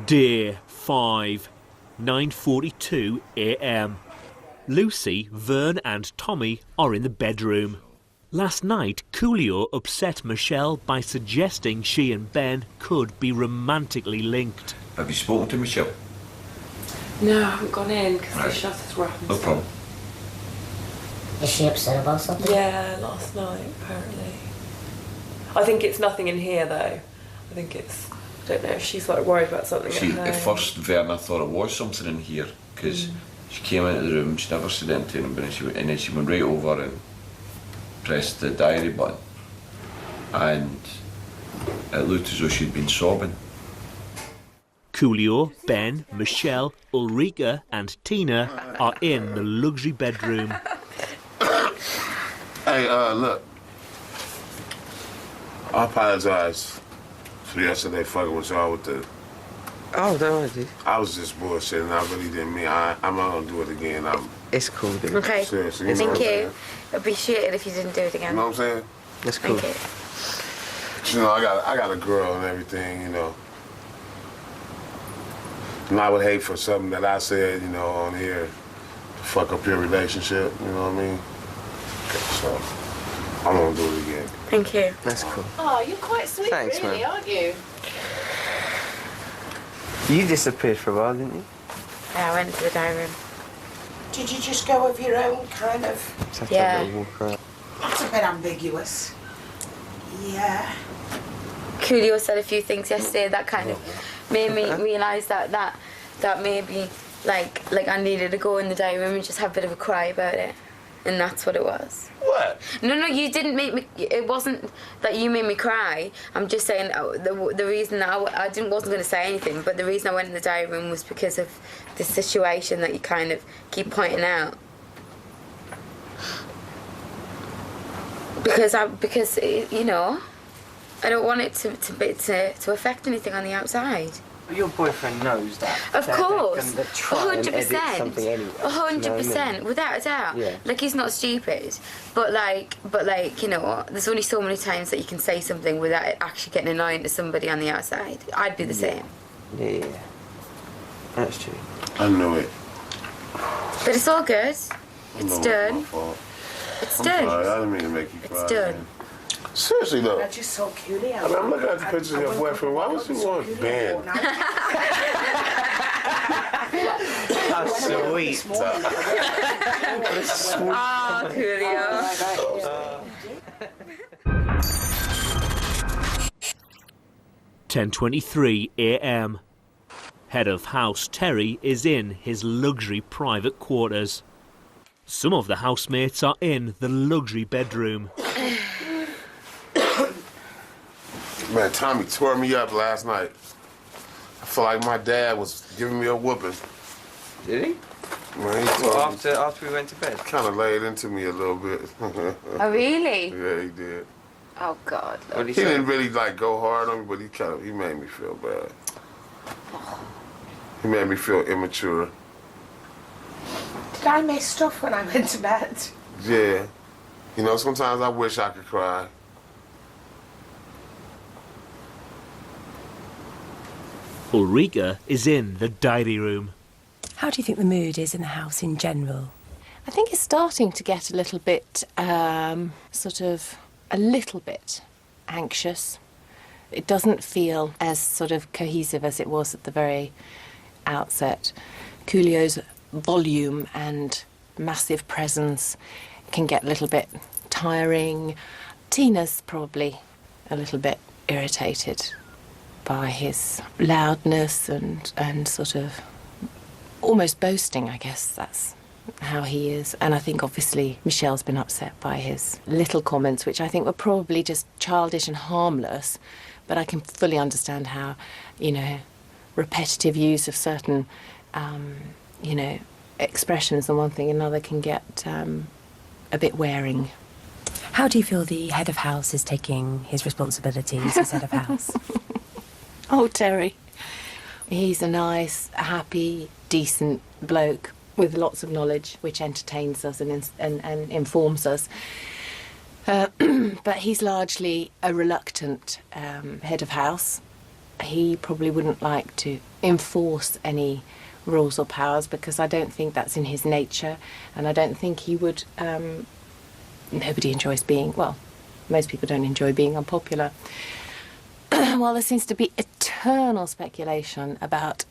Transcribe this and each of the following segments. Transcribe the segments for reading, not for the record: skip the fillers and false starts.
Day 5, 9:42 a.m. Lucy, Vern and Tommy are in the bedroom. Last night, Coolio upset Michelle by suggesting she and Ben could be romantically linked. Have you spoken to Michelle? No, I haven't gone in because the shutters were up and No problem. Is she upset about something? Yeah, last night, apparently. I think it's nothing in here, though. I think it's... I don't know, she's like worried about something See, at home. at first, Verna thought it was something in here, because she came into the room, she never said anything to him, and then she went right over and pressed the diary button. And it looked as though she'd been sobbing. Coolio, Ben, Michelle, Ulrika and Tina are in the luxury bedroom. Hey, look. I apologize for yesterday fucking with y'all with the... Oh, don't worry, I was just bullshitting. I really didn't mean... I'm not gonna do it again. it's cool, dude. Okay. Seriously, you know Thank what I'm you. saying? Appreciate it if you didn't do it again. You know what I'm saying? It's cool. Thank you. You know, I got a girl and everything, you know. And I would hate for something that I said, you know, on here to fuck up your relationship, you know what I mean? So, I'm gonna do it again. Thank you. That's cool. Oh, you're quite sweet, Thanks, really, man. aren't you? You disappeared for a while, didn't you? Yeah, I went to the diary room. Did you just go of your own kind of... Just have to Yeah. have a little walk around. That's a bit ambiguous. Yeah. Coolio said a few things yesterday that kind of made me realise that maybe like I needed to go in the diary room and just have a bit of a cry about it, and that's what it was. What? No, you didn't make me. It wasn't that you made me cry. I'm just saying the reason that wasn't going to say anything, but the reason I went in the diary room was because of the situation that you kind of keep pointing out. Because you know, I don't want it to affect anything on the outside. Your boyfriend knows that. Of course, They're try and edit something anyway. 100%, without a doubt. Yeah. Like, he's not stupid, but like, you know, there's only so many times that you can say something without it actually getting annoying to somebody on the outside. I'd be the same. Yeah. That's true. I knew it. But it's all good. It's My done. fault. It's I'm sorry, done. I didn't mean to make you cry. It's done. Man. Seriously though. I just saw Coolio. I mean, I'm looking at the pictures of your boyfriend. Why would you want Ben? How sweet. Oh, Coolio. 10:23 a.m. Head of house Terry is in his luxury private quarters. Some of the housemates are in the luxury bedroom. Man, Tommy tore me up last night. I feel like my dad was giving me a whooping. Did he? Man, he tore me. After we went to bed? Kind of laid into me a little bit. Oh, really? Yeah, he did. Oh, God. What did He he say? didn't really like go hard on me, but he made me feel bad. He made me feel immature. Did I miss stuff when I went to bed? Yeah. You know, sometimes I wish I could cry. Ulrika is in the diary room. How do you think the mood is in the house in general? I think it's starting to get a little bit, a little bit anxious. It doesn't feel as sort of cohesive as it was at the very outset. Coolio's volume and massive presence can get a little bit tiring. Tina's probably a little bit irritated by his loudness and sort of almost boasting, I guess that's how he is. And I think obviously Michelle's been upset by his little comments, which I think were probably just childish and harmless, but I can fully understand how, you know, repetitive use of certain, you know, expressions and one thing and another can get a bit wearing. How do you feel the head of house is taking his responsibilities as head of house? Oh, Terry. He's a nice, happy, decent bloke with lots of knowledge, which entertains us and informs us. But he's largely a reluctant head of house. he probably wouldn't like to enforce any rules or powers, because I don't think that's in his nature, and I don't think he would. Nobody enjoys being, well, most people don't enjoy being unpopular. Well, there seems to be eternal speculation about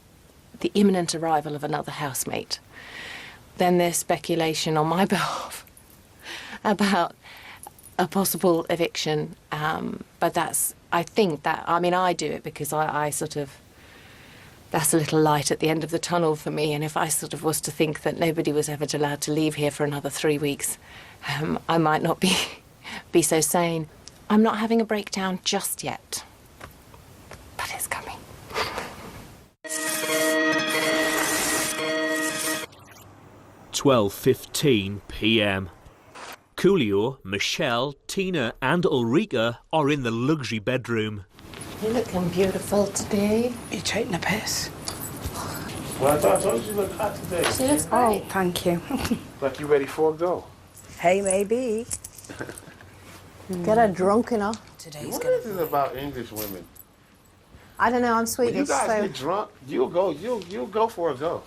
the imminent arrival of another housemate. Then there's speculation on my behalf about a possible eviction, but that's, I think that, I mean, I do it because I sort of, that's a little light at the end of the tunnel for me, and if I sort of was to think that nobody was ever allowed to leave here for another 3 weeks, I might not be so sane. I'm not having a breakdown just yet, but it's coming. 12:15 p.m. Coolio, Michelle, Tina and Ulrika are in the luxury bedroom. You're looking beautiful today. You're taking a piss. Well, I told you look hot today. She looks great. Oh, thank you. Like you ready for a go. Hey, maybe. Get her drunk enough. What is it about English women? I don't know, I'm When Swedish, you guys so... get drunk, you'll go for a go.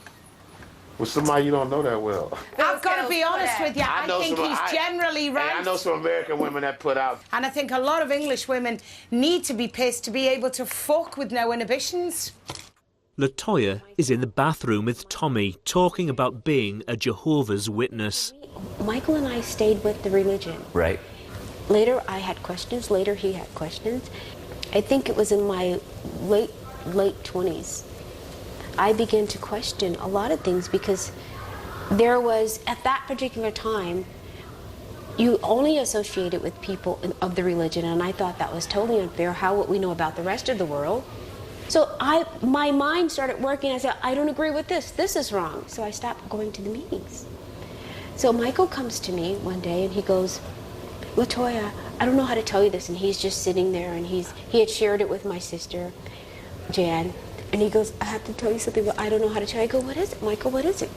With somebody you don't know that well. I've got to be honest with you, I think he's generally right. I know some American women that put out. And I think a lot of English women need to be pissed to be able to fuck with no inhibitions. Latoya is in the bathroom with Tommy, talking about being a Jehovah's Witness. Michael and I stayed with the religion. Right. Later I had questions, later he had questions. I think it was in my late 20s. I began to question a lot of things because there was, at that particular time, you only associated with people of the religion, and I thought that was totally unfair. How would we know about the rest of the world? So my mind started working. I said, I don't agree with this. This is wrong. So I stopped going to the meetings. So Michael comes to me one day and he goes, Latoya, I don't know how to tell you this. And he's just sitting there, and he had shared it with my sister, Jan. And he goes, I have to tell you something, but I don't know how to tell you. I go, what is it, Michael? What is it?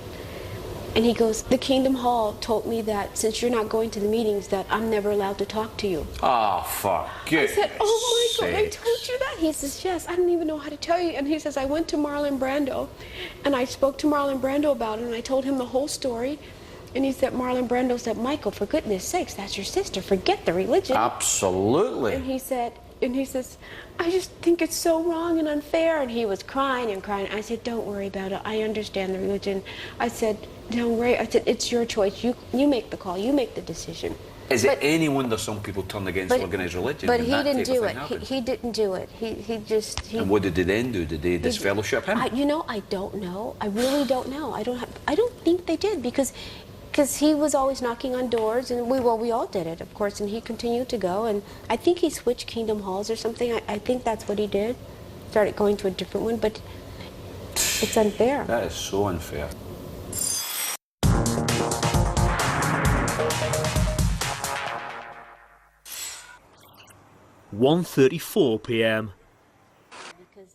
And he goes, the Kingdom Hall told me that since you're not going to the meetings, that I'm never allowed to talk to you. Oh, fuck. I said, oh, Michael, they told you that? He says, yes, I don't even know how to tell you. And he says, I went to Marlon Brando, and I spoke to Marlon Brando about it, and I told him the whole story. And he said, Marlon Brando said, Michael, for goodness sakes, that's your sister. Forget the religion. Absolutely. And he says, I just think it's so wrong and unfair. And he was crying and crying. I said, don't worry about it. I understand the religion. I said, don't worry. I said, it's your choice. You make the call. You make the decision. Is it any wonder some people turn against organised religion? But he didn't do it. He didn't do it. And what did they then do? Did they disfellowship him? I don't know. I really don't know. I don't think they did, because he was always knocking on doors, and we all did it, of course, and he continued to go, and I think he switched Kingdom Halls or something. I think that's what he did. Started going to a different one, but it's unfair. That is so unfair. (1:34 p.m.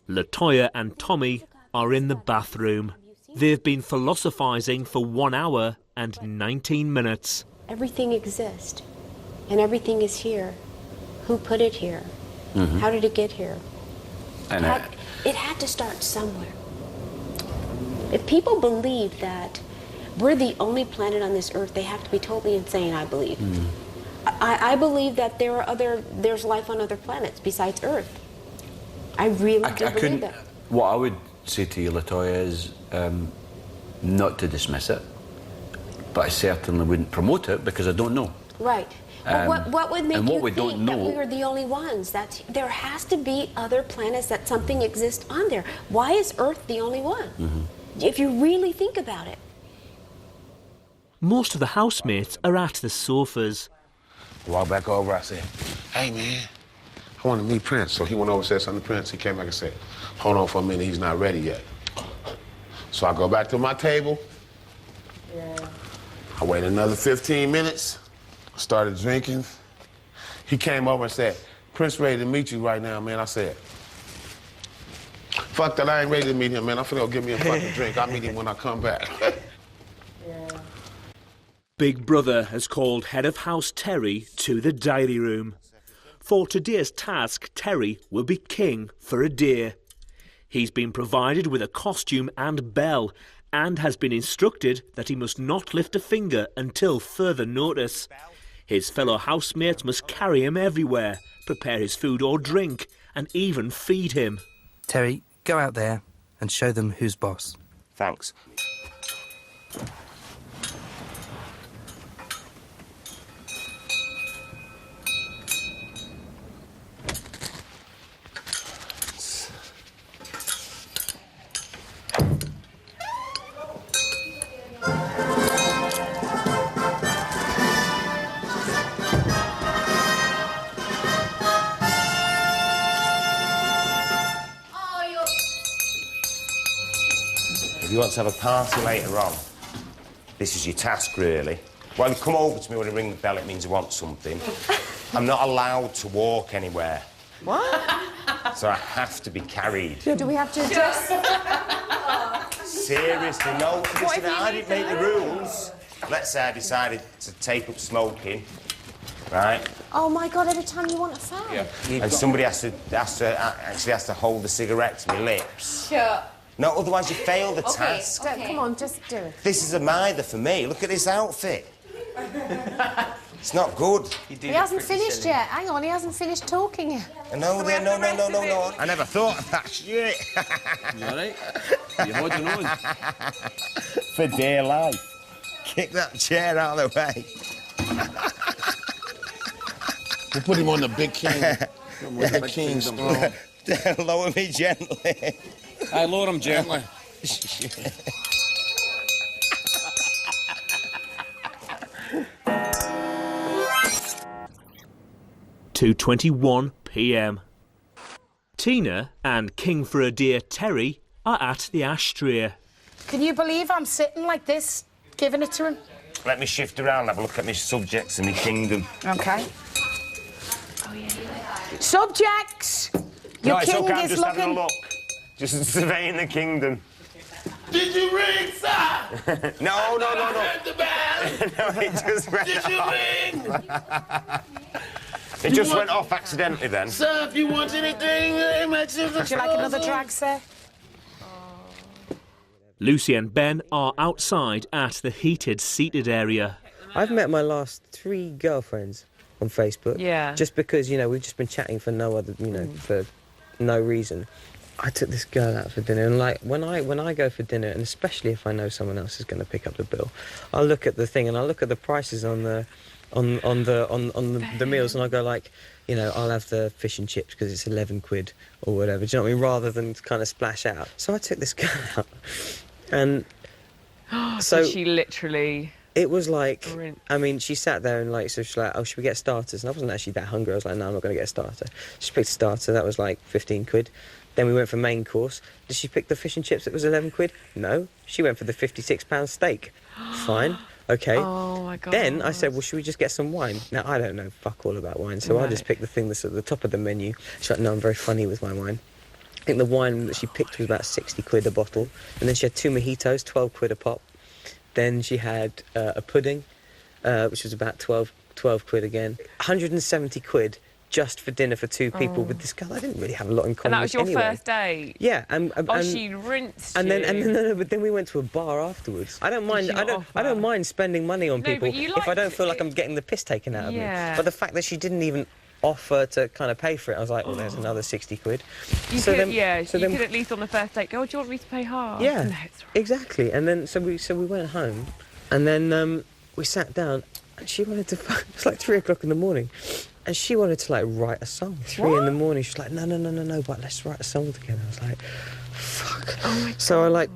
Latoya and Tommy are in the bathroom. They've been philosophizing for 1 hour and 19 minutes. Everything exists, and everything is here. Who put it here? Mm-hmm. How did it get here? And it had to start somewhere. If people believe that we're the only planet on this earth, they have to be totally insane, I believe. Mm. I believe that there's life on other planets besides Earth. I really do believe that. What I would say to you, Latoya, is not to dismiss it, but I certainly wouldn't promote it because I don't know. Right. But what would make you think that we were the only ones? That there has to be other planets, that something exists on there. Why is Earth the only one? Mm-hmm. If you really think about it. Most of the housemates are at the sofas. Walk back over, I said, hey man, I want to meet Prince. So he went over and said something to Prince. He came back and said, hold on for a minute, he's not ready yet. So I go back to my table. Yeah. I wait another 15 minutes, started drinking. He came over and said, Prince ready to meet you right now, man. I said, fuck that, I ain't ready to meet him, man. I'm finna go get me a fucking drink. I'll meet him when I come back. Big Brother has called Head of House Terry to the diary room. For today's task, Terry will be king for a deer. He's been provided with a costume and bell and has been instructed that he must not lift a finger until further notice. His fellow housemates must carry him everywhere, prepare his food or drink, and even feed him. Terry, go out there and show them who's boss. Thanks. If you want to have a party later on, this is your task, really. Well, you come over to me when I ring the bell, it means you want something. I'm not allowed to walk anywhere. What? So I have to be carried. Do we have to adjust? Seriously, no. Listen, I didn't make the rules. Let's say I decided to take up smoking, right? Oh my God! Every time you want a fan. Yeah. And somebody has to hold the cigarette to my lips. Sure. No, otherwise you fail the task. Come on, just do it. This is a mither for me. Look at this outfit. It's not good. He hasn't finished yet. Hang on, he hasn't finished talking yet. No. I never thought of that shit. You all right? You're holding on. For dear life. Kick that chair out of the way. We'll put him on the big king. The king's throne. Lower me gently. I lower him gently. 2:21 p.m. Tina and King for a Deer Terry are at the ashtray. Can you believe I'm sitting like this, giving it to him? Let me shift around and have a look at my subjects in the kingdom. OK. Subjects! Your it's king okay, I'm is just looking... having a look. Just surveying the kingdom. Did you ring, sir? No. I heard the bell. No, it just went Did you ring? It just went off accidentally then. Sir, if you want anything, Would you like another drag, sir? Lucy and Ben are outside at the heated seated area. I've met my last 3 girlfriends on Facebook. Yeah. Just because, you know, we've just been chatting for no other, you know, for no reason. I took this girl out for dinner, and like when I go for dinner, and especially if I know someone else is going to pick up the bill, I look at the thing and I look at the prices on the meals, and I go like, you know, I'll have the fish and chips because it's 11 quid or whatever. Do you know what I mean? Rather than kind of splash out. So I took this girl out, and so she literally. It was like, I mean, she sat there and like, so she's like, oh, should we get starters? And I wasn't actually that hungry. I was like, no, I'm not going to get a starter. She picked a starter. That was like 15 quid. Then we went for main course. Did she pick the fish and chips that was 11 quid? No. She went for the £56 steak. Fine. OK. Oh, my God. Then I said, well, should we just get some wine? Now, I don't know fuck all about wine, so I just picked the thing that's at the top of the menu. She's like, no, I'm very funny with my wine. I think the wine that she picked was about 60 quid a bottle. And then she had 2 mojitos, 12 quid a pop. Then she had a pudding, which was about 12 quid again. 170 quid just for dinner for 2 people with this girl. I didn't really have a lot in common. And that was your anyway. first date? Yeah. She rinsed and you. then but then we went to a bar afterwards. I don't mind. I don't mind spending money on people if I don't feel like I'm getting the piss taken out of me. But the fact that she didn't even offer to kind of pay for it, I was like, well, there's another 60 quid. You could at least on the first date go, oh, do you want me to pay half? Yeah, no, exactly. And then so we went home, and then we sat down, and she wanted to. It was like 3 o'clock in the morning, and she wanted to like write a song. 3 in the morning. She's like, no, but let's write a song together. I was like, fuck. Oh my God. So I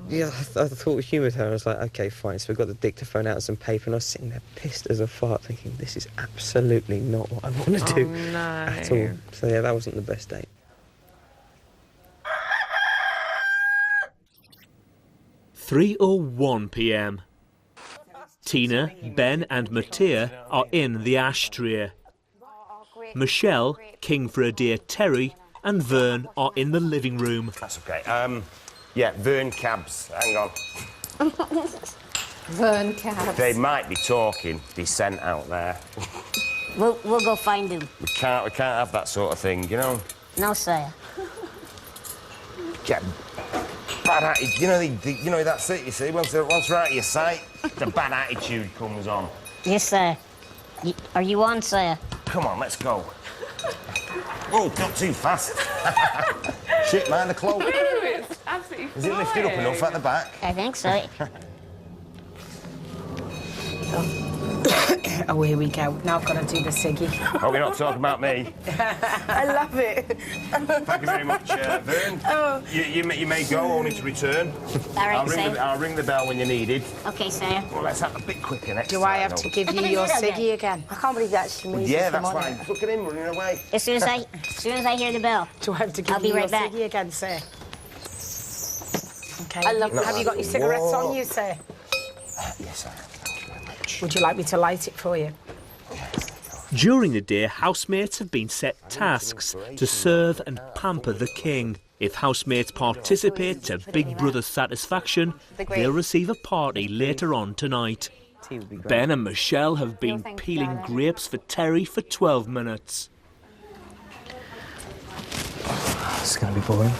thought we humoured her. I was like, okay, fine. So we got the dictaphone out and some paper, and I was sitting there pissed as a fart, thinking this is absolutely not what I want to do at all. So yeah, that wasn't the best date. 3:01 p.m. Tina, Ben and Mattea are in the ashtray. Michelle, King for a Deer Terry and Vern are in the living room. That's okay. Yeah, Vern cabs. Hang on. Vern cabs. They might be talking. Descent out there. We'll go find him. We can't have that sort of thing, you know? No, sir. Get bad attitude. You know, that's it, you see. Once they're out of your sight, the bad attitude comes on. Yes, sir. Are you on, sir? Come on, let's go. Oh, not too fast. Shit, mind the cloak. No, it's absolutely Is it lifted up enough at the back? I think so. Oh, here we go. Now I've got to do the ciggy. Hope you're not talking about me. I love it. Thank you very much, Vern. Oh. You may go, only to return. All right, I'll ring the bell when you're needed. Okay, sir. Well, let's have a bit quicker next time. Do I have to give you your ciggy again? I can't believe that's me. Yeah, that's fine. Look at him running away. As soon as I hear the bell. Do I have to give I'll be you right your back. ciggy again, sir? Okay. I love Have you got your cigarettes on you, sir? Yes, I have. Thank you very much. Would you like me to light it for you? During the day, housemates have been set tasks to serve and pamper the king. If housemates participate to Big Brother's satisfaction, they'll receive a party later on tonight. Ben and Michelle have been peeling grapes for Terry for 12 minutes. It's going to be boring.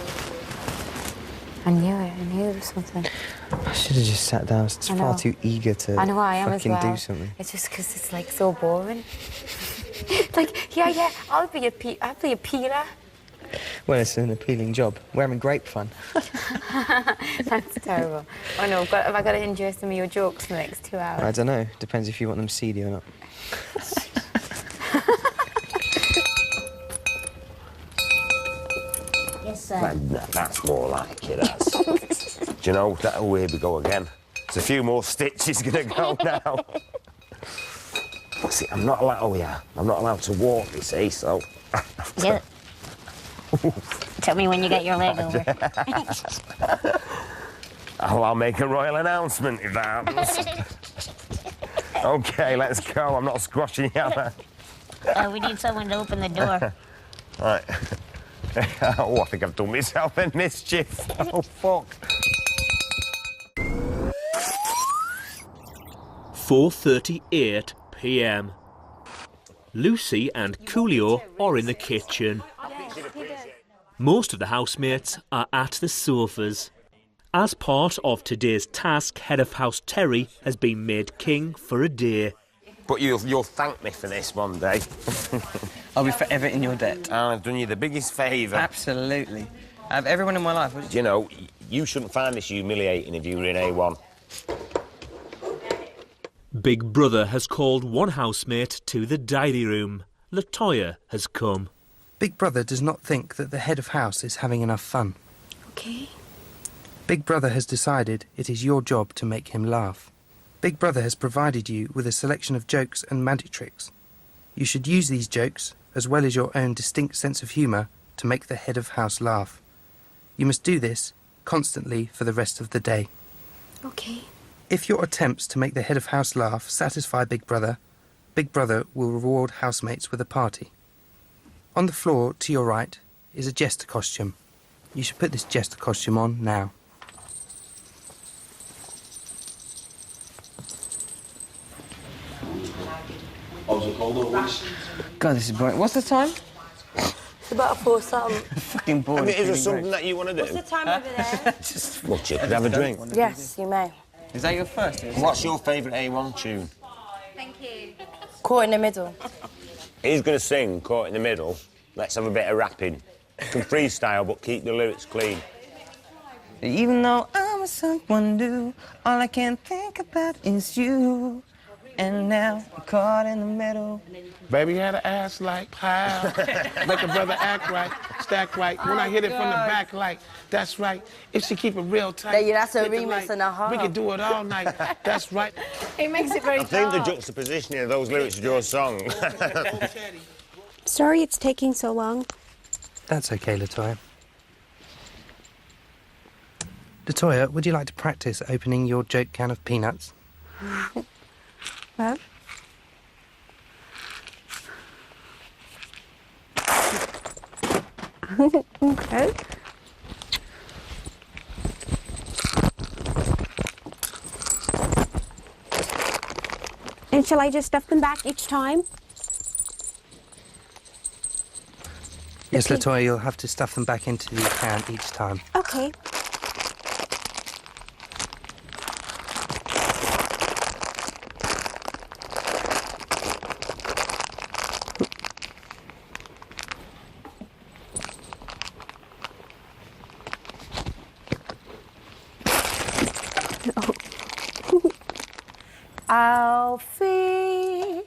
I knew it. I knew there was something. I should have just sat down. I was far too eager to I know I am as fucking well. do something. It's just because it's like so boring. Like, yeah, I'll be a peeler. Well, it's an appealing job. We're having great fun. That's terrible. Oh no, have I got to endure some of your jokes for the next 2 hours? I don't know. Depends if you want them seedy or not. Yes, sir. That's more like it, that's. Do you know, here we go again. There's a few more stitches going to go now. See, I'm not allowed to walk, you see, so... Yeah. Tell me when you get your leg over. I'll make a royal announcement if that happens. OK, let's go. I'm not squashing you. We need someone to open the door. Right. Oh, I think I've done myself a mischief. Oh, fuck. 4:38 p.m. Lucy and Coolio are in the kitchen. Most of the housemates are at the sofas. As part of today's task, head of house Terry has been made king for a day. But you'll thank me for this one day. I'll be forever in your debt. I've done you the biggest favour. Absolutely. I have everyone in my life. You know, you shouldn't find this humiliating if you were in A1. Big Brother has called one housemate to the diary room. Latoya has come. Big Brother does not think that the head of house is having enough fun. Okay. Big Brother has decided it is your job to make him laugh. Big Brother has provided you with a selection of jokes and magic tricks. You should use these jokes, as well as your own distinct sense of humour, to make the head of house laugh. You must do this constantly for the rest of the day. Okay. If your attempts to make the head of house laugh satisfy Big Brother will reward housemates with a party. On the floor to your right is a jester costume. You should put this jester costume on now. God, this is boring. What's the time? It's about 4 something. Fucking boring. Is there something that you want to do? What's the time over there? What, you could have a drink? Yes, you may. Is that your first? What's your favourite A1 tune? Thank you. Caught in the middle. He's going to sing Caught in the Middle. Let's have a bit of rapping. You can freestyle, but keep the lyrics clean. Even though I'm with someone new, all I can think about is you. And now I'm caught in the middle. Baby had an ass like how? Make a brother act right, stack right. When I hit it from the back, like, that's right. If she keep it real tight. Yeah, that's a hit the remix light. and a half. We could do it all night. That's right. It makes it very I think the dark. juxtaposition of those lyrics to your song. Sorry it's taking so long. That's okay, Latoya. Latoya, would you like to practice opening your joke can of peanuts? Well, okay. And shall I just stuff them back each time? Yes, Okay. Latoya, you'll have to stuff them back into the can each time. Okay. Alfie,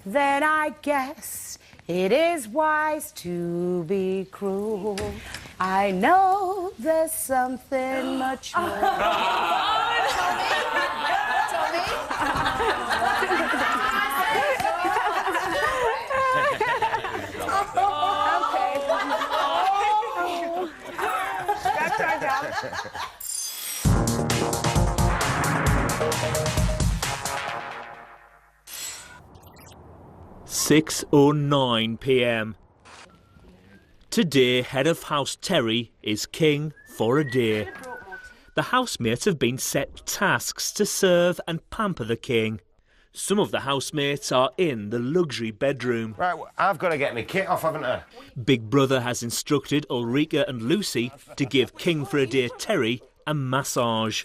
then I guess it is wise to be cruel. I know there's something much more. (6:09 p.m). Today, head of house Terry is king for a day. The housemates have been set tasks to serve and pamper the king. Some of the housemates are in the luxury bedroom. Right, well, I've got to get my kit off, haven't I? Big Brother has instructed Ulrika and Lucy to give King for a Day Terry a massage.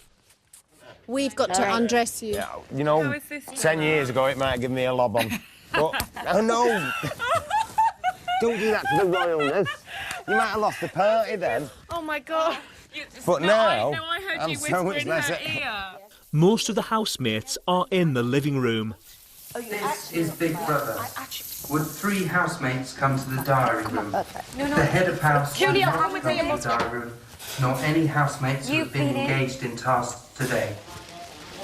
We've got to undress you. Yeah, you know, 10 years ago it might have given me a lob on. But, oh no! Don't do that to the royalness. You might have lost the party then. Oh my God. But now, I heard I'm you so much whisper in less... her ear. Most of the housemates are in the living room. This is Big Brother. Would 3 housemates come to the diary room? The head of house Julia, will come not with come me and to we'll the diary room, nor any housemates who have been engaged in tasks today.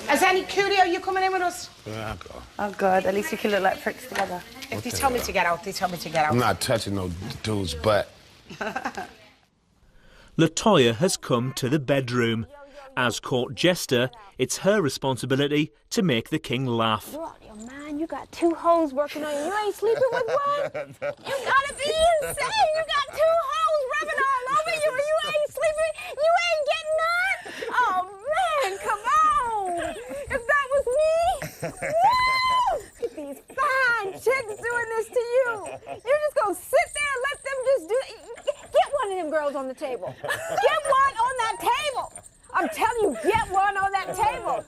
Has any Coolio, you coming in with us? Yeah, I'll go. Oh God, at least we can look like pricks together. If they tell me to get out, they tell me to get out. I'm not touching no dude's butt. Latoya has come to the bedroom. As court jester, it's her responsibility to make the king laugh. You're out of your mind. You got 2 hoes working on you. You ain't sleeping with one? You gotta be insane. You got 2 hoes rubbing all over you and you ain't sleeping. You ain't getting none? Oh, man, come on. If that was me, woo! These fine chicks doing this to you. You're just gonna sit there and let them just do it. Get one of them girls on the table. Get one on that table. I'm telling you, get one on that table.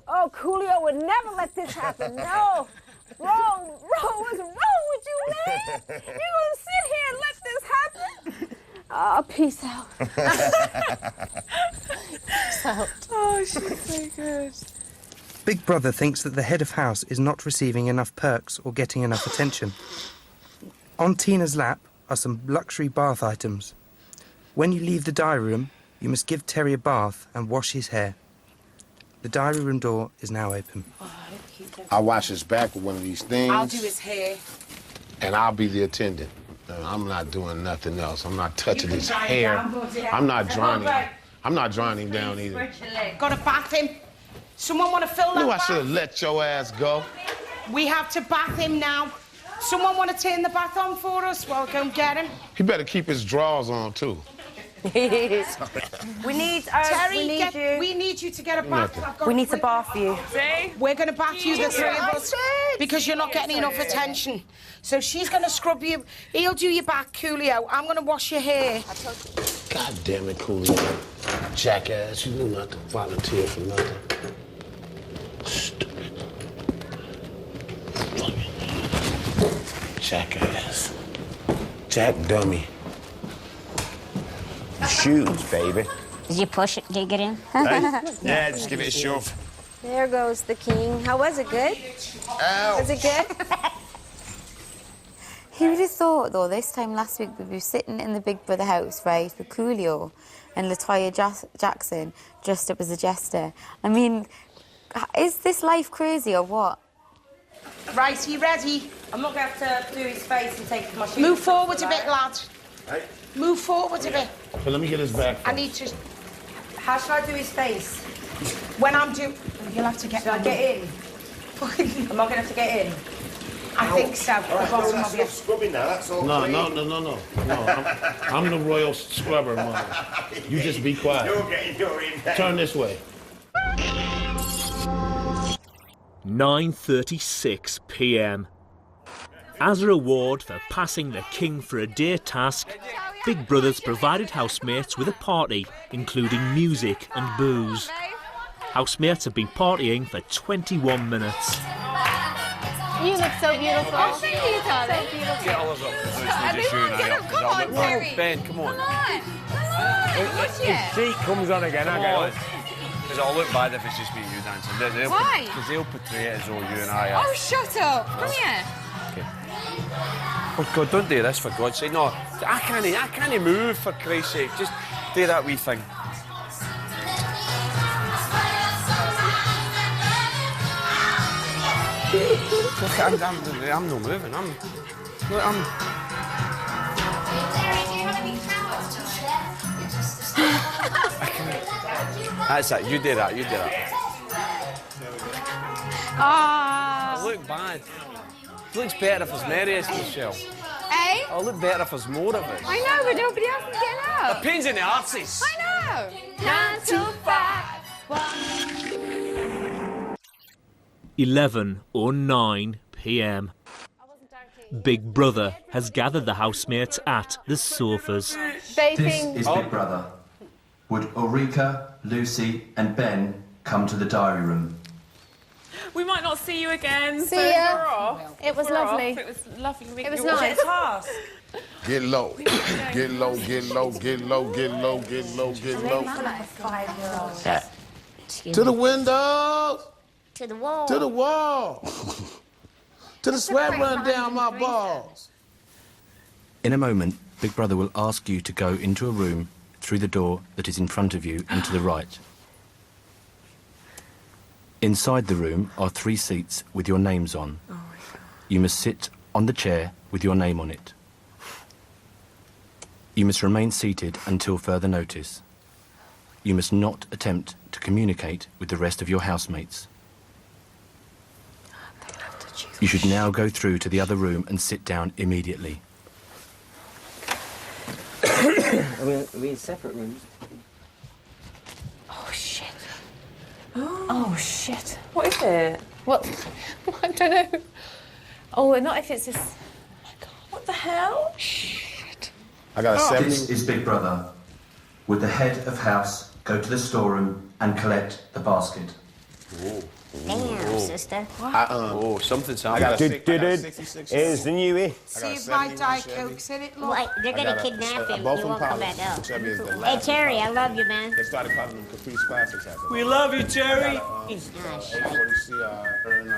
Oh, Coolio would never let this happen. No. Wrong. What's wrong with you, man? You're gonna sit here and let this happen? Oh, peace out. Peace out. Oh, she's so good. Big Brother thinks that the head of house is not receiving enough perks or getting enough attention. On Tina's lap are some luxury bath items. When you leave the diary room, you must give Terry a bath and wash his hair. The diary room door is now open. I'll wash his back with one of these things. I'll do his hair. And I'll be the attendant. I'm not doing nothing else. I'm not touching his dry hair. him down, dear. I'm not drying him. Right. I'm not drying him down either. Got to bath him. Someone want to fill that Knew I bath? should have let your ass go. We have to bath him now. Someone want to turn the bath on for us? Well, go and get him. He better keep his drawers on, too. We need Terry, you. we need you to get a bath. I've got We need to bath you. See? We're going to bath you, the 3 of us, because you're not getting enough attention. So she's going to scrub you. He'll do your back, Coolio. I'm going to wash your hair. God damn it, Coolio. Jackass, you knew not to volunteer for nothing. Stupid. Jackass. Jack dummy. Shoes, baby. Did you push it? Did you get in? Hey? Yeah, just give it a shove. There goes the king. How was it? Good? Ow. Was it good? Who would have thought, though, this time last week we were sitting in the Big Brother house, right, with Coolio and Latoya Jackson dressed up as a jester. I mean, is this life crazy or what? Right, are you ready? I'm not going to have to do his face and take my shoes. Move forward a bit, lad. Hey. Move forward a bit. So let me get his back. I need to... How should I do his face? When I'm due... You'll have to get... Should I get in? Am I going to have to get in? I think so. The bottom of you. Scrubbing now, that's all. No. I'm the royal scrubber, man. You just be quiet. You're in there. Turn this way. 9:36 p.m. As a reward for passing the King for a Day task, Big Brother's provided housemates with a party, including music and booze. Housemates have been partying for 21 minutes. You look so beautiful. Oh, thank you, darling. So beautiful. Get Oliver. Come on, Terry. Ben, come on. Come on. Watch it. His cheek comes on again, I get it. Because I'll look bad if it's just me and you dancing. Why? Because they'll portray it as though you and I are. Oh, shut up. Come here. Oh, God, don't do this, for God's sake. No, I can't move, for Christ's sake. Just do that wee thing. Look, I'm not moving. That's it. You do that. Ah. I look bad. It looks better if there's Marius, Michelle. Eh? It'll look better if there's more of it. I know, but nobody else is getting out. The pains in the arses. I know. 9 to 5. 11:09 p.m. Big Brother has gathered the housemates at the sofas. This is Big Brother. Would Ulrika, Lucy and Ben come to the diary room? We might not see you again. See so ya. we're off. It was We're lovely. off. It was lovely. It was nice. Task. Get low. Get low, get low, get low, get low, get low, get low. Like a 5-year-old. To the windows. To the wall. To the wall. To the sweat run down my balls. In a moment, Big Brother will ask you to go into a room through the door that is in front of you and to the right. Inside the room are 3 seats with your names on. Oh my God. You must sit on the chair with your name on it. You must remain seated until further notice. You must not attempt to communicate with the rest of your housemates. You should now go through to the other room and sit down immediately. Are we in separate rooms? Oh, shit. Oh, shit. What is it? Well, I don't know. Oh, not if it's this... Oh, my God. What the hell? Shit. I got a 70. This is Big Brother. Would the head of house go to the storeroom and collect the basket? Damn, sister. Oh, something's happening. I got a 66. Here's the newie. See if my Diet Coke's in it, look. Well, they're gonna kidnap him. He Both of won't them come back pounds. up. Chevy is the Hey, last Terry, I one. love you, man. They started calling them Caprice Classics after We love you, Terry. I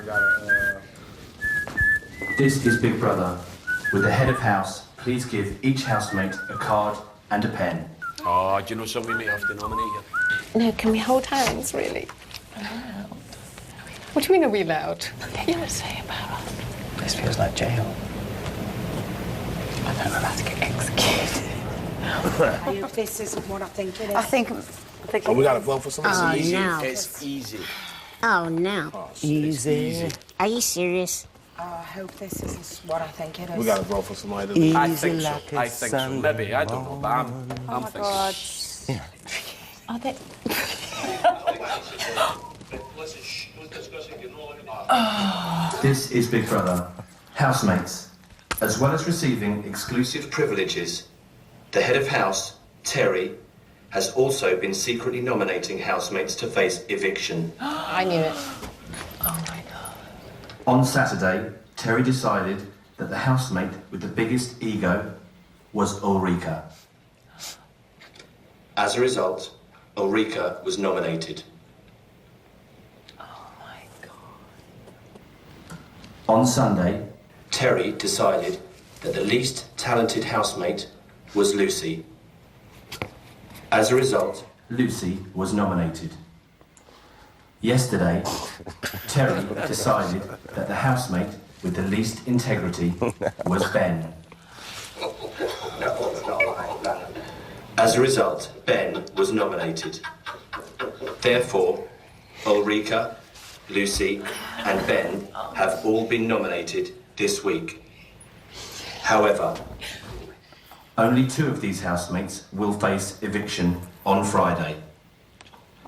got a... This is Big Brother. Would the head of house please give each housemate a card and a pen? Oh, do you know something we may have to nominate you? No, can we hold hands, really? What do you mean, are we loud? What are you going to say about us? This feels like jail. I think we're about to get executed. I hope this isn't what I think it is. I think Oh, we got to vote for something? Oh, Easy. no. It's easy. Oh, no. Easy. Are you serious? Oh, I hope this isn't what I think it is. We got to vote for somebody to... I think so. I think so. Maybe. I don't know, but I'm thinking. God. Are they... This is Big Brother. Housemates, as well as receiving exclusive privileges, the head of house, Terry, has also been secretly nominating housemates to face eviction. I knew it. Oh, my God. On Saturday, Terry decided that the housemate with the biggest ego was Ulrika. As a result, Ulrika was nominated. Oh, my God. On Sunday, Terry decided that the least talented housemate was Lucy. As a result, Lucy was nominated. Yesterday, Terry decided that the housemate with the least integrity was Ben. As a result, Ben was nominated. Therefore, Ulrika, Lucy, and Ben have all been nominated this week. However, only 2 of these housemates will face eviction on Friday.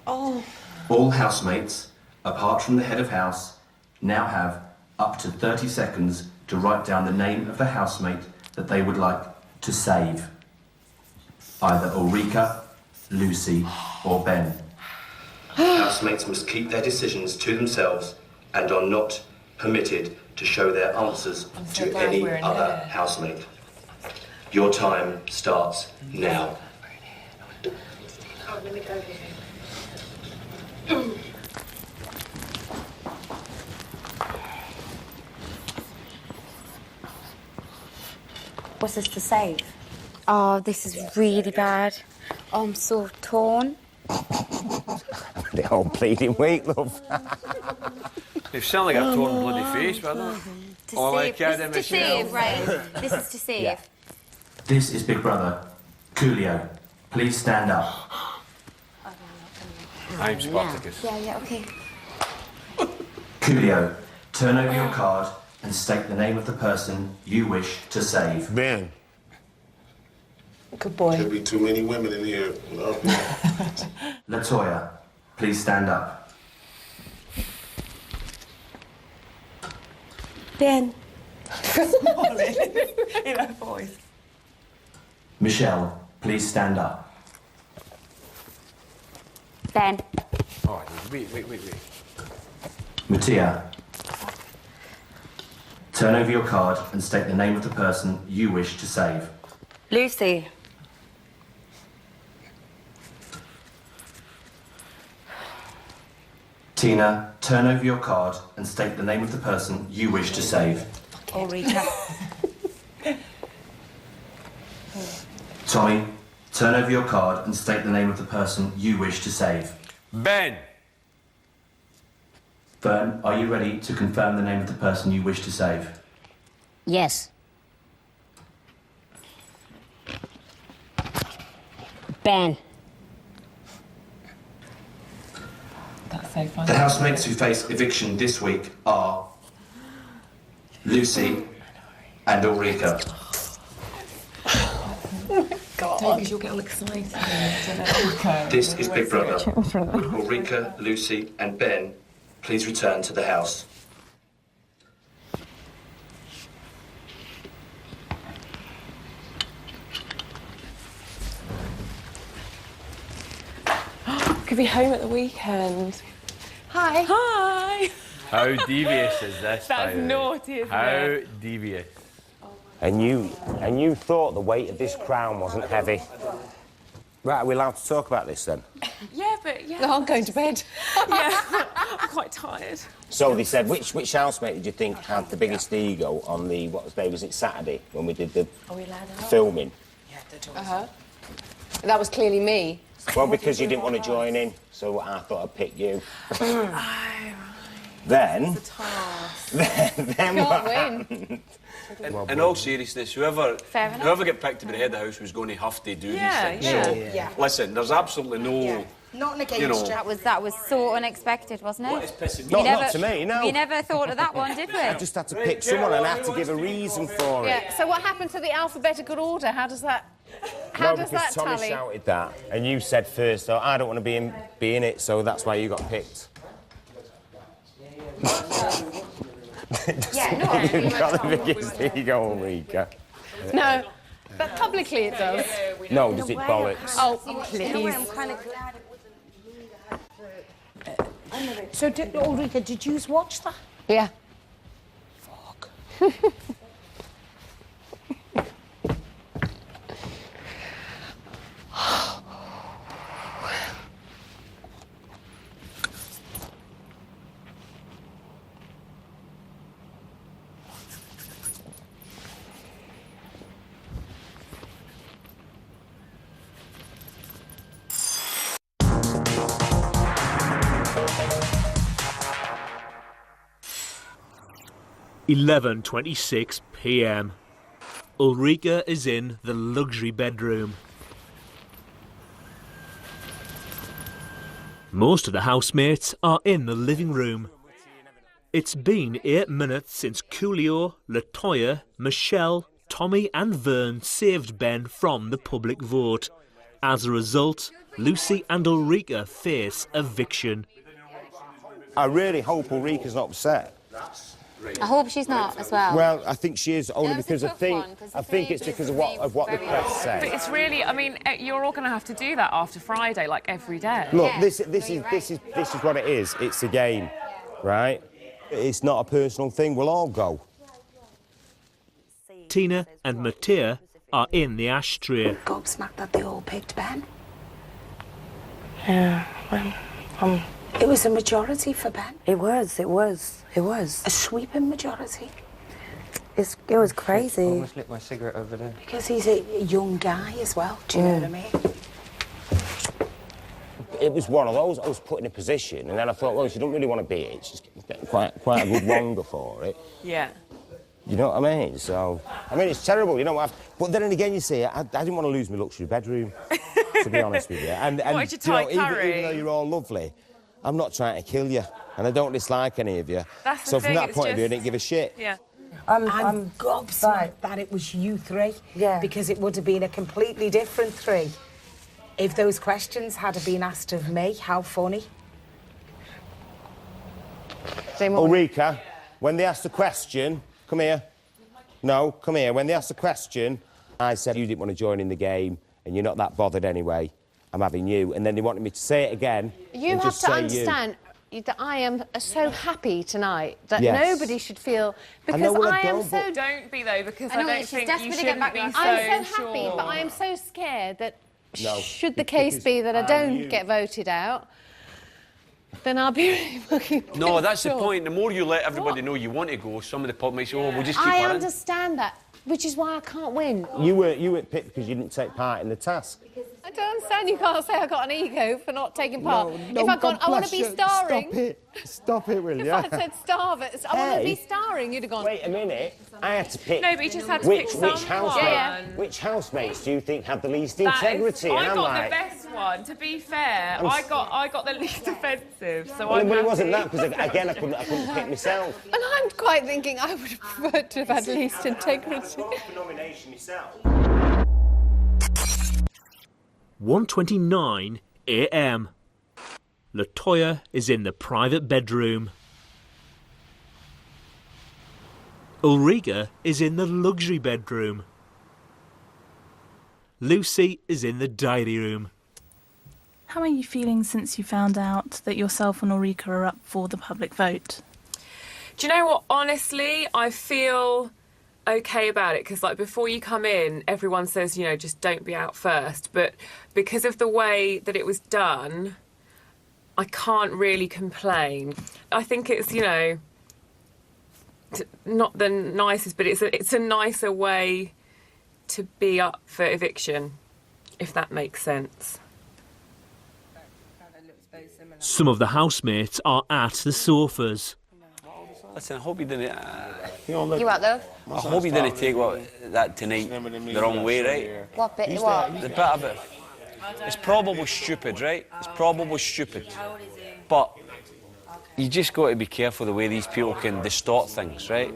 Oh. All housemates, apart from the head of house, now have up to 30 seconds to write down the name of the housemate that they would like to save. Either Ulrika, Lucy or Ben. Housemates must keep their decisions to themselves and are not permitted to show their answers to any other housemate. Your time starts now. Oh, let me go here. What's this to save? Oh, this is really bad. I'm so torn. The whole bleeding week, love. You sound like a torn bloody face, brother. All I care This is to save, right? This is to save. Yeah. This is Big Brother. Coolio, please stand up. I'm Spartacus. Yeah, okay. Coolio, turn over your card and state the name of the person you wish to save. Ben. Good boy. There'll be too many women in here. Latoya, please stand up. Ben. In her voice. Michelle, please stand up. Ben. Oh, wait. Mattia, turn over your card and state the name of the person you wish to save. Lucy. Tina, turn over your card and state the name of the person you wish to save. Ulrika. Tommy, turn over your card and state the name of the person you wish to save. Ben. Fern, are you ready to confirm the name of the person you wish to save? Yes. Ben. That's so funny. The housemates who face eviction this week are Lucy and Ulrika. God. Because you'll get all excited. Okay. This is Big Brother. Would Ulrika, Lucy and Ben please return to the house? Could be home at the weekend. Hi. Hi. How devious is this? by That's the way? naughty, isn't How it? devious. And you thought the weight of this crown wasn't heavy. Right, are we allowed to talk about this then? Yeah, but yeah. No, I'm going to bed. Yeah, I'm quite tired. So they said, which housemate did you think had the biggest ego on the, what day was it, Saturday, when we did the filming? Uh-huh. That was clearly me. Well, because you didn't want to join in, so I thought I'd pick you. Then what happened? In all seriousness, whoever get picked to be the head of the house was going to have to do these things. So, listen, there's absolutely no... Not an against you know, That was so unexpected, wasn't it? What is pissing me Not to me, no. We never thought of that one, did we? I just had to pick someone and I had to give a reason for it. Yeah, so what happened to the alphabetical order? How does that Because Tommy tally? shouted that, and you said first, so I don't want to be in it, so that's why you got picked. You've got the biggest ego, Ulrika. No, but publicly it does. No, does it bollocks? Oh, In a way, I'm please. kind of glad it wasn't. So, Ulrika, did you watch that? Yeah. Fuck. (11:26 p.m). Ulrika is in the luxury bedroom. Most of the housemates are in the living room. It's been 8 minutes since Coolio, Latoya, Michelle, Tommy and Vern saved Ben from the public vote. As a result, Lucy and Ulrika face eviction. I really hope Ulrika's not upset. I hope she's not as well. Well, I think she is only That was a because I tough think one, 'cause I think it's because of what the press But say. it's really, I mean, you're all going to have to do that after Friday, like every day. Look, this is what it is. It's a game, right? It's not a personal thing. We'll all go. Tina and Mattia are in the ashtray. Gobsmacked that they all picked Ben. Yeah, It was a majority for Ben. It was. A sweeping majority. It was crazy. Almost lit my cigarette over there. Because he's a young guy as well, do you know what I mean? It was one of those. I was put in a position, and then I thought, well, if you don't really want to be it, she's getting quite a good longer for it. Yeah. You know what I mean? So, I mean, it's terrible, you know. But then again, you see, I didn't want to lose my luxury bedroom, to be honest with you. And What, you know, even though you're all lovely, I'm not trying to kill you, and I don't dislike any of you. That's the so from thing, that it's point of view, I just- didn't give a shit. Yeah. I'm gobsmacked that it was you three. Yeah. Because it would have been a completely different three. If those questions had been asked of me, how funny. Ulrika, when they asked the question, come here. No, come here. When they asked the question, I said you didn't want to join in the game and you're not that bothered anyway. I'm having you. And then they wanted me to say it again. You and have just to say understand that I am so happy tonight that Yes. nobody should feel... I Because know, well, I I am don't, so... Don't be, though, because I I, know, don't she's think desperate you to get shouldn't back be I'm so happy, sure. but I am so scared that No, should the case be that I don't get voted out, then I'll be really fucking No, that's the pissed off. point. The more you let everybody know you want to go, some of the pub might say, oh, we'll just keep I her in. understand that, which is why I can't win. You weren't picked because you didn't take part in the task. I don't understand. You can't say I got an ego for not taking part. No, if I God want to bless be you. starring. Stop it, will If you? I said starve it, I want to be Hey. starring, you'd have gone. Wait a minute. I had to pick. No, but you just had to which pick someone. Which housemates do you think had the least That is- integrity? I And I'm got like, the best one. To be fair, I got the least offensive. So well, I'm it wasn't that happy. because again I couldn't pick myself. And I'm quite thinking I would have preferred to have had least integrity. Nomination myself. 1:29 a.m. Latoya is in the private bedroom. Ulrika is in the luxury bedroom. Lucy is in the diary room. How are you feeling since you found out that yourself and Ulrika are up for the public vote? Do you know what? Honestly, I feel okay about it because, like, before you come in, everyone says, you know, just don't be out first. But because of the way that it was done, I can't really complain. I think it's, you know, not the nicest, but it's a nicer way to be up for eviction, if that makes sense. Some of the housemates are at the sofas. Listen, I hope you didn't... You what, though? I hope you didn't take that tonight the wrong way, right? What bit? What? The bit of it. It's probably stupid, right? It's probably stupid. But you just got to be careful the way these people can distort things, right?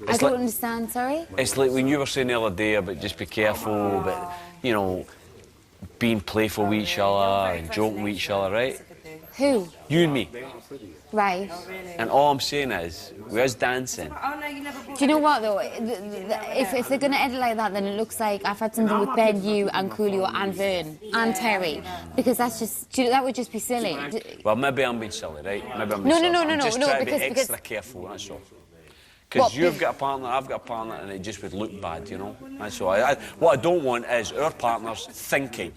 I don't understand, sorry? It's like when you were saying the other day about just be careful, but, you know, being playful with each other and joking with each other, right? Who? You and me. Right. And all I'm saying is, we was dancing. Do you know what, though? If they're going to edit like that, then it looks like I've had something with Ben, you, and Coolio, and Vern, and Terry. Because that's just... that would just be silly. Well, maybe I'm being silly, right? Maybe I'm being No, silly. no, I'm just trying to be because extra careful, that's all. Because you've got a partner, I've got a partner, and it just would look bad, you know? That's all. What I don't want is our partners thinking,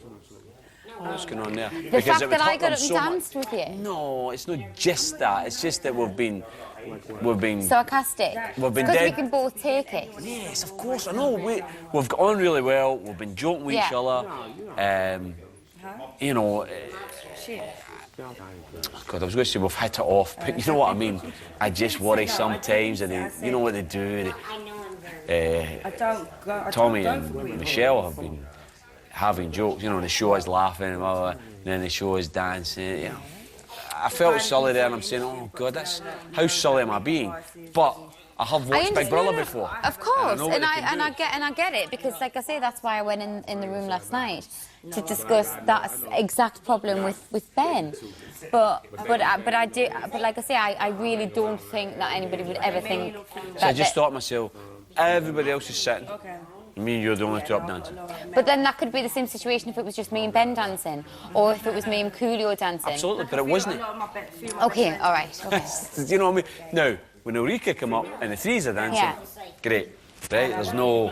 what's going on there? The fact that I got up and danced with you. No, it's not just that. It's just that we've been sarcastic. We've been because dead. we can both take it. Yes, of course. I know. We've got on really well. We've been joking with each other. You know. God, I was going to say we've hit it off, but you know what I mean. I just worry sometimes, and you know what they do. Tommy and Michelle have been having jokes. You know, the show is laughing, and blah, blah, blah, and then the show is dancing. You know, I felt silly there, and I'm saying, oh God, how silly am I being? But I have watched Big Brother before. Of course, and I get it, because like I say, that's why I went in the room last night to discuss that exact problem with Ben. But like I say, I really don't think that anybody would ever think that. So I just thought to myself, everybody else is sitting. Me and you're the only two up dancing. But then that could be the same situation if it was just me and Ben dancing, or if it was me and Coolio dancing. Absolutely, but it wasn't. Okay, all right. Okay. Do you know what I mean? Now, when Ulrika come up and the threes are dancing, great, right? There's no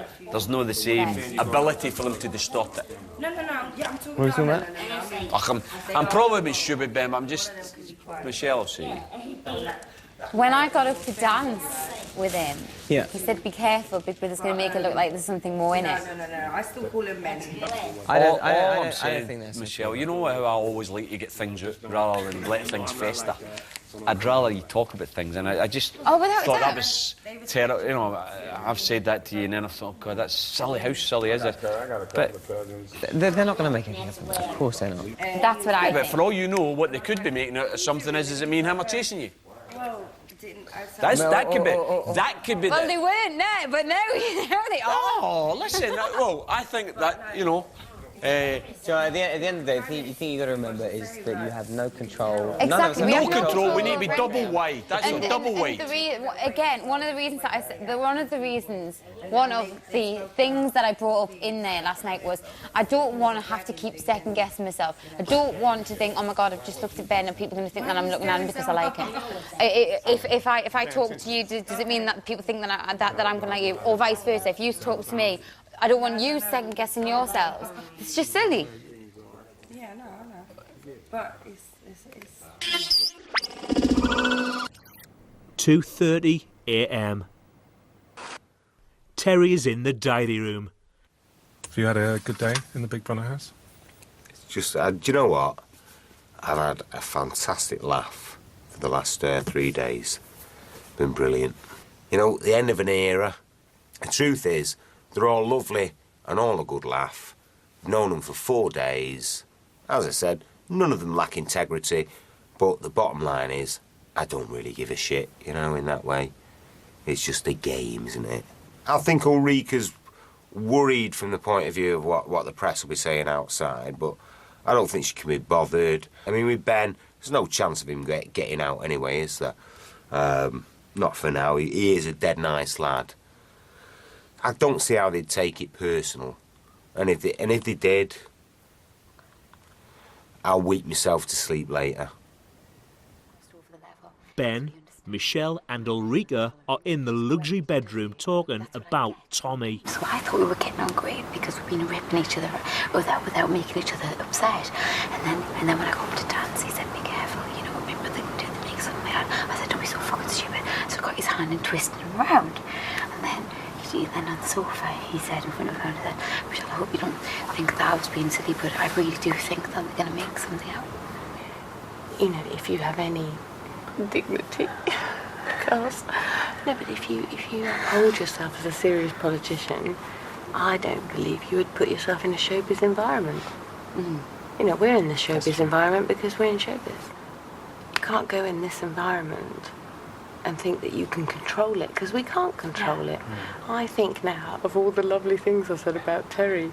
the same ability for them to stop it. No. Yeah, I'm talking What are you talking about? I'm probably being stupid, Ben, but I'm just... Michelle will see. When I got up to dance with him, Yeah. he said, "Be careful, Big Brother's going to make it look like there's something more in it." No. I still call him men. I don't I'm think saying, that's Michelle, you know how I always like to get things out rather than let things fester. I'd rather you talk about things, and I just Oh, without thought doubt. that was terrible. You know, I've said that to you, and then I thought, God, that's silly. How silly is it? But They're not going to make anything of it. Of course they're not. That's what I but think. for all you know, what they could be making out of something is that me and him are chasing you. Well, That could be. Well, the, they weren't there, but now they are. Oh, listen. Well, I think that, you know. So at the end of the day, the thing you got to remember is that you have no control. Exactly. No control. We need to be double wide. That's it, double wide. One of the reasons that I said, one of the things that I brought up in there last night was I don't want to have to keep second guessing myself. I don't want to think, oh my God, I've just looked at Ben and people are going to think that I'm looking at him because I like him. If I talk to you, does it mean that people think that I'm going to like you, or vice versa? If you talk to me, I don't want you second guessing yourselves. It's just silly. Yeah, no, I know. But it's 2:30 a.m. Terry is in the diary room. Have you had a good day in the Big Brother house? Just, do you know what? I've had a fantastic laugh for the last 3 days. Been brilliant. You know, the end of an era. The truth is, they're all lovely and all a good laugh. I've known them for 4 days. As I said, none of them lack integrity, but the bottom line is, I don't really give a shit, you know, in that way. It's just a game, isn't it? I think Ulrika's worried from the point of view of what the press will be saying outside, but I don't think she can be bothered. I mean, with Ben, there's no chance of him getting out anyway, is there? Not for now. He is a dead nice lad. I don't see how they'd take it personal. And if they did, I'll weep myself to sleep later. Ben, Michelle and Ulrika are in the luxury bedroom talking about Tommy. So I thought we were getting on great because we've been ripping each other without making each other upset. And then when I got up to dance, he said, "Be careful, you know, remember they make something like that." I said, "Don't be so fucking stupid." So I got his hand and twisted him around. And then on the sofa, he said in front of her, "Michelle, I hope you don't think that I was being silly, but I really do think that they're going to make something out." You know, if you have any dignity, because no, but if you hold yourself as a serious politician, I don't believe you would put yourself in a showbiz environment. You know, we're in the showbiz environment because we're in showbiz. You can't go in this environment and think that you can control it, because we can't control it. I think now, of all the lovely things I said about Terry,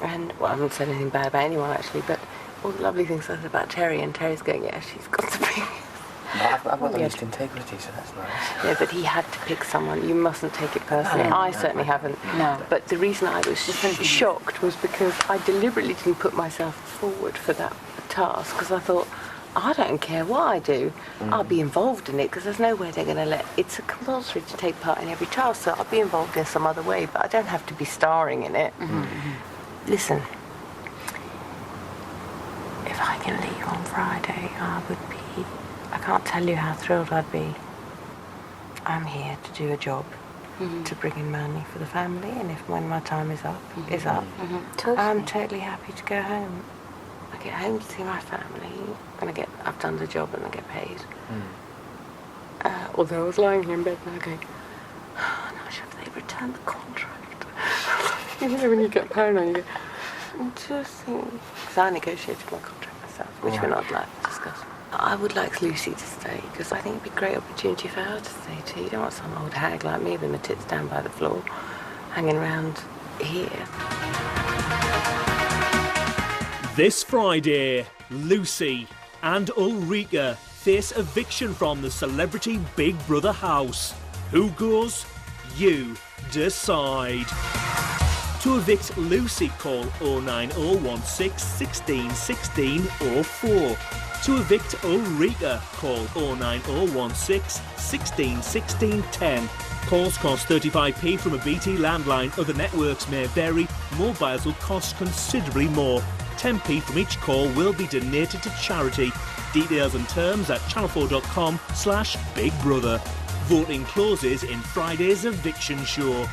and, well, I've not said anything bad about anyone actually, but all the lovely things I said about Terry, and Terry's going, yeah, she's got to be... I've got the least integrity, so that's nice. Yeah, but he had to pick someone. You mustn't take it personally. I certainly haven't. No. But the reason I was shocked was because I deliberately didn't put myself forward for that task, because I thought, I don't care what I do. I'll be involved in it, because there's no way they're going to let... It's compulsory to take part in every task, so I'll be involved in some other way, but I don't have to be starring in it. Listen, if I can leave on Friday, I would be... I can't tell you how thrilled I'd be. I'm here to do a job, to bring in money for the family, and if when my time is up, I'm totally happy to go home. I get home to see my family, and I've done the job and I get paid. Although I was lying here in bed now going, oh, no, should they return the contract? You know, when you get paranoid, you go, just think. Because I negotiated my contract myself, which we're not allowed to discuss. I would like Lucy to stay, because I think it'd be a great opportunity for her to stay too. You don't want some old hag like me with my tits down by the floor, hanging around here. This Friday, Lucy and Ulrika face eviction from the celebrity Big Brother house. Who goes? You decide. To evict Lucy, call 09016 16 16 04. To evict Ulrika, call 09016 16 16 10. Calls cost 35p from a BT landline. Other networks may vary. Mobiles will cost considerably more. 10p from each call will be donated to charity. Details and terms at channel4.com/Big Brother. Voting closes in Friday's eviction show.